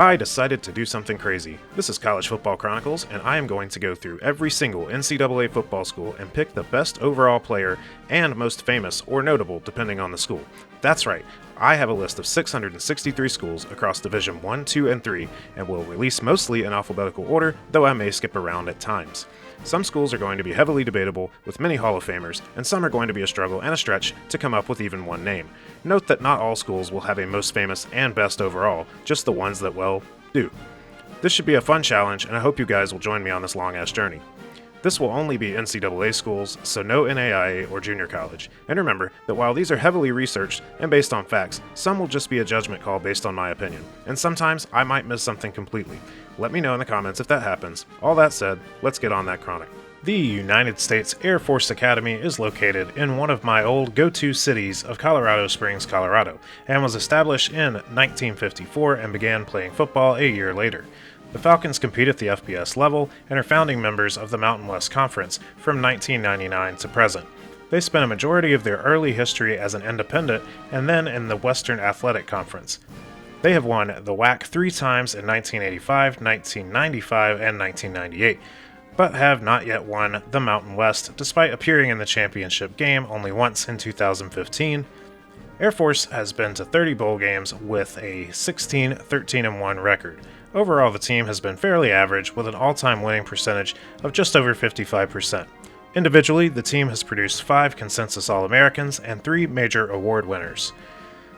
I decided to do something crazy. This is College Football Chronicles, and I am going to go through every single NCAA football school and pick the best overall player and most famous or notable depending on the school. That's right, I have a list of 663 schools across Division 1, 2, and 3, and will release mostly in alphabetical order, though I may skip around at times. Some schools are going to be heavily debatable, with many Hall of Famers, and some are going to be a struggle and a stretch to come up with even one name. Note that not all schools will have a most famous and best overall, just the ones that, well, do. This should be a fun challenge, and I hope you guys will join me on this long-ass journey. This will only be NCAA schools, so no NAIA or junior college. And remember that while these are heavily researched and based on facts, some will just be a judgment call based on my opinion. And sometimes I might miss something completely. Let me know in the comments if that happens. All that said, let's get on that chronic. The United States Air Force Academy is located in one of my old go-to cities of Colorado Springs, Colorado, and was established in 1954 and began playing football a year later. The Falcons compete at the FBS level and are founding members of the Mountain West Conference from 1999 to present. They spent a majority of their early history as an independent and then in the Western Athletic Conference. They have won the WAC 3 times in 1985, 1995, and 1998, but have not yet won the Mountain West despite appearing in the championship game only once in 2015. Air Force has been to 30 bowl games with a 16-13-1 record. Overall, the team has been fairly average, with an all-time winning percentage of just over 55%. Individually, the team has produced 5 consensus All-Americans and 3 major award winners.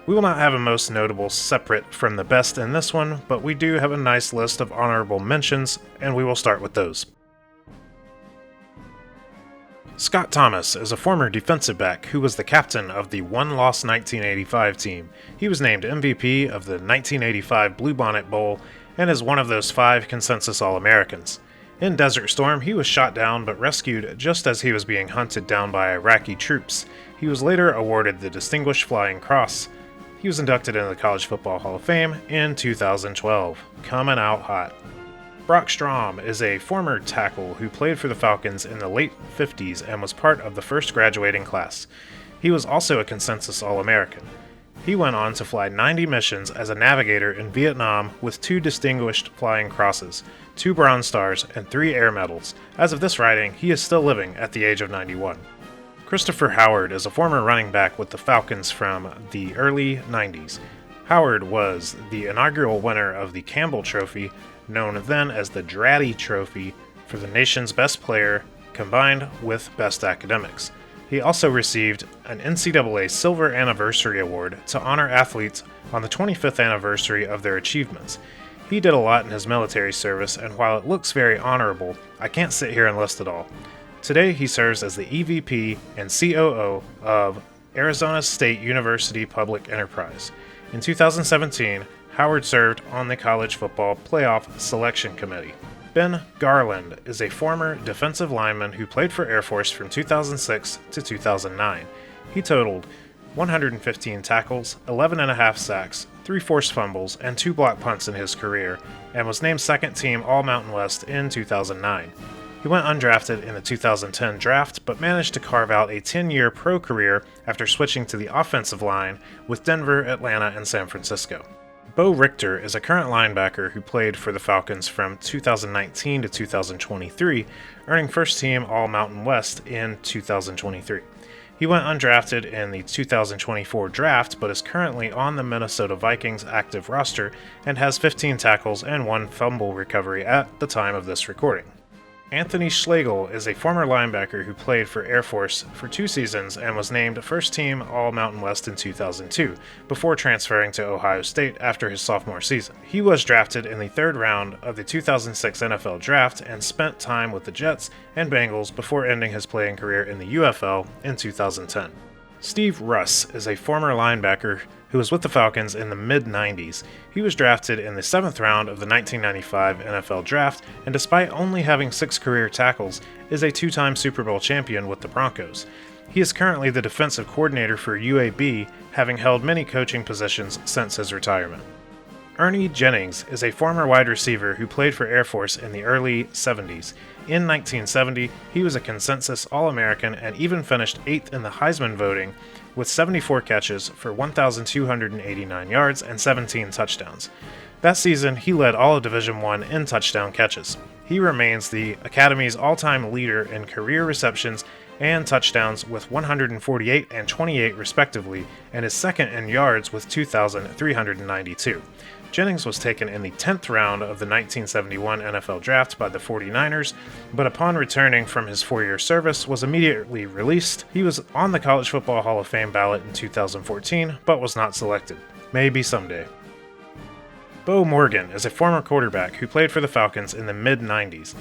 We will not have a most notable separate from the best in this one, but we do have a nice list of honorable mentions, and we will start with those. Scott Thomas is a former defensive back who was the captain of the one-loss 1985 team. He was named MVP of the 1985 Bluebonnet Bowl and is one of those 5 consensus All-Americans. In Desert Storm, he was shot down but rescued just as he was being hunted down by Iraqi troops. He was later awarded the Distinguished Flying Cross. He was inducted into the College Football Hall of Fame in 2012. Coming out hot. Brock Strom is a former tackle who played for the Falcons in the late 50s and was part of the first graduating class. He was also a consensus All-American. He went on to fly 90 missions as a navigator in Vietnam with 2 Distinguished Flying Crosses, 2 Bronze Stars, and 3 Air Medals. As of this writing, he is still living at the age of 91. Christopher Howard is a former running back with the Falcons from the early 90s. Howard was the inaugural winner of the Campbell Trophy, known then as the Dratty Trophy, for the nation's best player combined with best academics. He also received an NCAA Silver Anniversary Award to honor athletes on the 25th anniversary of their achievements. He did a lot in his military service, and while it looks very honorable, I can't sit here and list it all. Today he serves as the EVP and COO of Arizona State University Public Enterprise. In 2017, Howard served on the College Football Playoff Selection Committee. Ben Garland is a former defensive lineman who played for Air Force from 2006 to 2009. He totaled 115 tackles, 11.5 sacks, 3 forced fumbles, and 2 block punts in his career, and was named second team All-Mountain West in 2009. He went undrafted in the 2010 draft, but managed to carve out a 10-year pro career after switching to the offensive line with Denver, Atlanta, and San Francisco. Bo Richter is a current linebacker who played for the Falcons from 2019 to 2023, earning first-team All-Mountain West in 2023. He went undrafted in the 2024 draft, but is currently on the Minnesota Vikings active roster and has 15 tackles and 1 fumble recovery at the time of this recording. Anthony Schlegel is a former linebacker who played for Air Force for 2 seasons and was named first-team All-Mountain West in 2002, before transferring to Ohio State after his sophomore season. He was drafted in the 3rd round of the 2006 NFL Draft and spent time with the Jets and Bengals before ending his playing career in the UFL in 2010. Steve Russ is a former linebacker who was with the Falcons in the mid-90s. He was drafted in the 7th round of the 1995 NFL Draft, and despite only having 6 career tackles, is a 2-time Super Bowl champion with the Broncos. He is currently the defensive coordinator for UAB, having held many coaching positions since his retirement. Ernie Jennings is a former wide receiver who played for Air Force in the early 70s. In 1970, he was a consensus All-American and even finished 8th in the Heisman voting with 74 catches for 1,289 yards and 17 touchdowns. That season, he led all of Division I in touchdown catches. He remains the Academy's all-time leader in career receptions and touchdowns with 148 and 28 respectively, and is second in yards with 2,392. Jennings was taken in the 10th round of the 1971 NFL Draft by the 49ers, but upon returning from his 4-year service was immediately released. He was on the College Football Hall of Fame ballot in 2014, but was not selected. Maybe someday. Bo Morgan is a former quarterback who played for the Falcons in the mid-90s.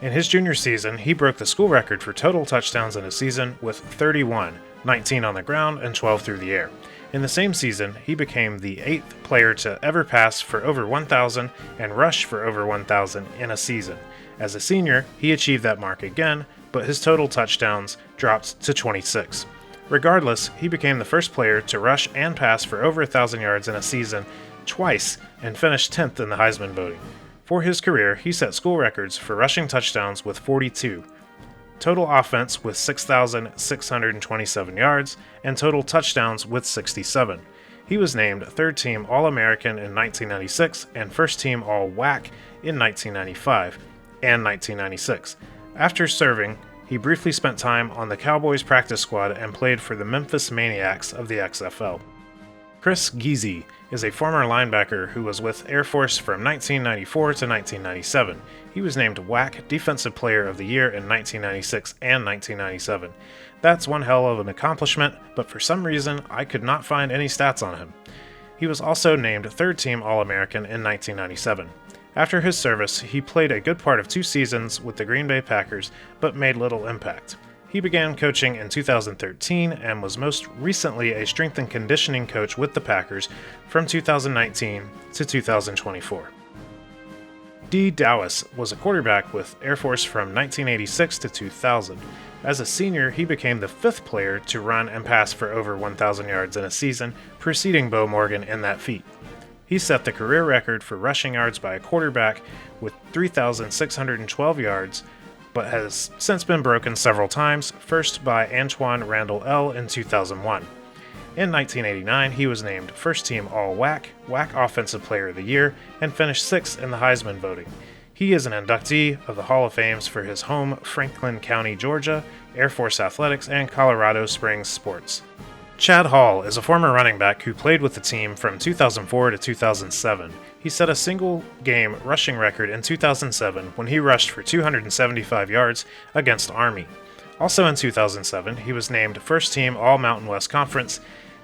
In his junior season, he broke the school record for total touchdowns in a season with 31, 19 on the ground and 12 through the air. In the same season, he became the 8th player to ever pass for over 1,000 and rush for over 1,000 in a season. As a senior, he achieved that mark again, but his total touchdowns dropped to 26. Regardless, he became the first player to rush and pass for over 1,000 yards in a season twice and finished 10th in the Heisman voting. For his career, he set school records for rushing touchdowns with 42, total offense with 6,627 yards, and total touchdowns with 67. He was named third-team All-American in 1996 and first-team All-WAC in 1995 and 1996. After serving, he briefly spent time on the Cowboys practice squad and played for the Memphis Maniacs of the XFL. Chris Giese is a former linebacker who was with Air Force from 1994 to 1997. He was named WAC Defensive Player of the Year in 1996 and 1997. That's one hell of an accomplishment, but for some reason I could not find any stats on him. He was also named third-team All-American in 1997. After his service, he played a good part of 2 seasons with the Green Bay Packers, but made little impact. He began coaching in 2013 and was most recently a strength and conditioning coach with the Packers from 2019 to 2024. Dee Dowis was a quarterback with Air Force from 1986 to 2000. As a senior, he became the 5th player to run and pass for over 1,000 yards in a season, preceding Bo Morgan in that feat. He set the career record for rushing yards by a quarterback with 3,612 yards, but has since been broken several times, first by Antoine Randall L. in 2001. In 1989, he was named first-team All-WAC, WAC Offensive Player of the Year, and finished 6th in the Heisman voting. He is an inductee of the Hall of Fames for his home Franklin County, Georgia, Air Force Athletics, and Colorado Springs Sports. Chad Hall is a former running back who played with the team from 2004 to 2007. He set a single-game rushing record in 2007 when he rushed for 275 yards against Army. Also in 2007, he was named first-team All-Mountain West Conference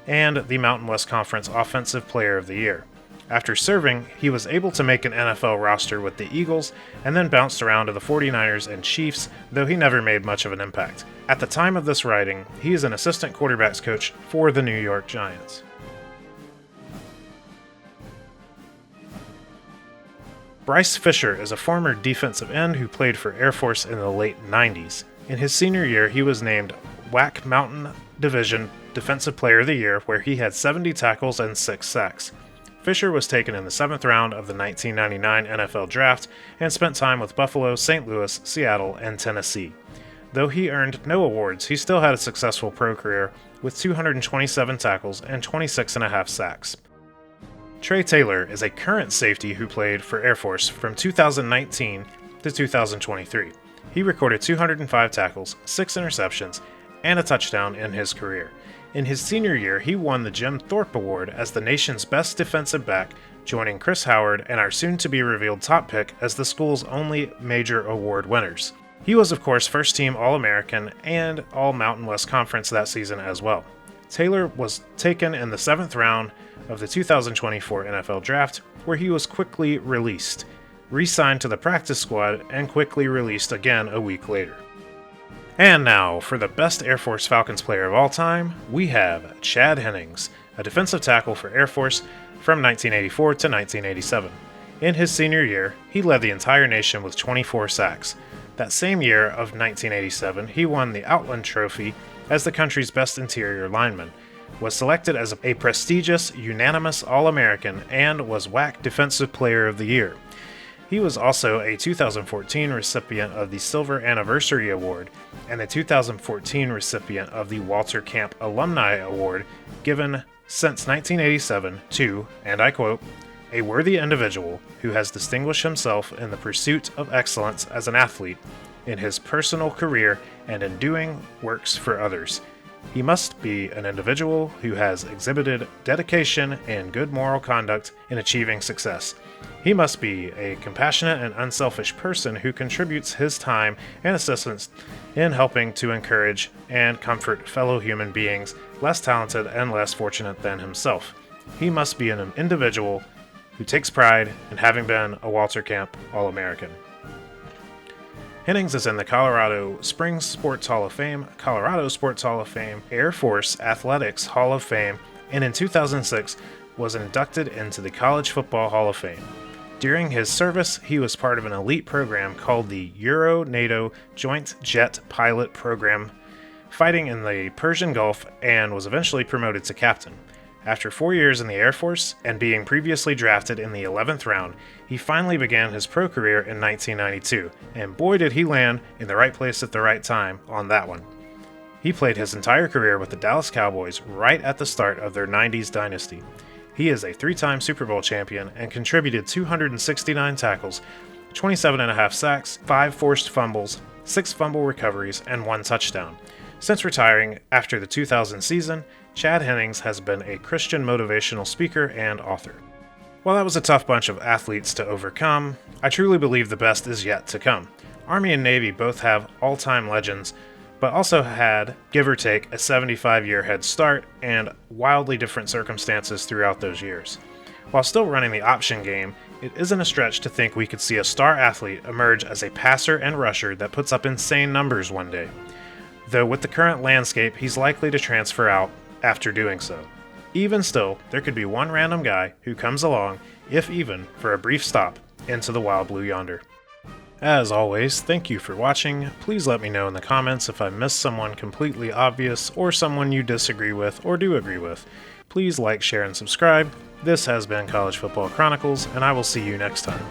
and the Mountain West Conference Offensive Player of the Year. After serving, he was able to make an NFL roster with the Eagles and then bounced around to the 49ers and Chiefs, though he never made much of an impact. At the time of this writing, he is an assistant quarterbacks coach for the New York Giants. Bryce Fisher is a former defensive end who played for Air Force in the late 90s. In his senior year, he was named WAC Mountain Division Defensive Player of the Year, where he had 70 tackles and 6 sacks. Fisher was taken in the 7th round of the 1999 NFL Draft and spent time with Buffalo, St. Louis, Seattle, and Tennessee. Though he earned no awards, he still had a successful pro career with 227 tackles and 26.5 sacks. Trey Taylor is a current safety who played for Air Force from 2019 to 2023. He recorded 205 tackles, 6 interceptions, and a touchdown in his career. In his senior year, he won the Jim Thorpe Award as the nation's best defensive back, joining Chris Howard and our soon-to-be-revealed top pick as the school's only major award winners. He was, of course, first-team All-American and All-Mountain West Conference that season as well. Taylor was taken in the 7th round of the 2024 NFL Draft, where he was quickly released, re-signed to the practice squad, and quickly released again a week later. And now, for the best Air Force Falcons player of all time, we have Chad Hennings, a defensive tackle for Air Force from 1984 to 1987. In his senior year, he led the entire nation with 24 sacks. That same year of 1987, he won the Outland Trophy as the country's best interior lineman, was selected as a prestigious, unanimous All-American, and was WAC Defensive Player of the Year. He was also a 2014 recipient of the Silver Anniversary Award and a 2014 recipient of the Walter Camp Alumni Award, given since 1987 to, and I quote, a worthy individual who has distinguished himself in the pursuit of excellence as an athlete, in his personal career, and in doing works for others. He must be an individual who has exhibited dedication and good moral conduct in achieving success. He must be a compassionate and unselfish person who contributes his time and assistance in helping to encourage and comfort fellow human beings less talented and less fortunate than himself. He must be an individual who takes pride in having been a Walter Camp All-American. Hennings is in the Colorado Springs Sports Hall of Fame, Colorado Sports Hall of Fame, Air Force Athletics Hall of Fame, and in 2006 was inducted into the College Football Hall of Fame. During his service, he was part of an elite program called the Euro-NATO Joint Jet Pilot Program, fighting in the Persian Gulf, and was eventually promoted to captain. After 4 years in the Air Force and being previously drafted in the 11th round, he finally began his pro career in 1992, and boy did he land in the right place at the right time on that one. He played his entire career with the Dallas Cowboys right at the start of their 90s dynasty. He is a 3-time Super Bowl champion and contributed 269 tackles, 27.5 sacks, 5 forced fumbles, 6 fumble recoveries, and 1 touchdown. Since retiring after the 2000 season, Chad Hennings has been a Christian motivational speaker and author. While that was a tough bunch of athletes to overcome, I truly believe the best is yet to come. Army and Navy both have all-time legends, but also had, give or take, a 75-year head start and wildly different circumstances throughout those years. While still running the option game, it isn't a stretch to think we could see a star athlete emerge as a passer and rusher that puts up insane numbers one day. Though with the current landscape, he's likely to transfer out after doing so. Even still, there could be one random guy who comes along, if even for a brief stop, into the wild blue yonder. As always, thank you for watching. Please let me know in the comments if I missed someone completely obvious or someone you disagree with or do agree with. Please like, share, and subscribe. This has been College Football Chronicles, and I will see you next time.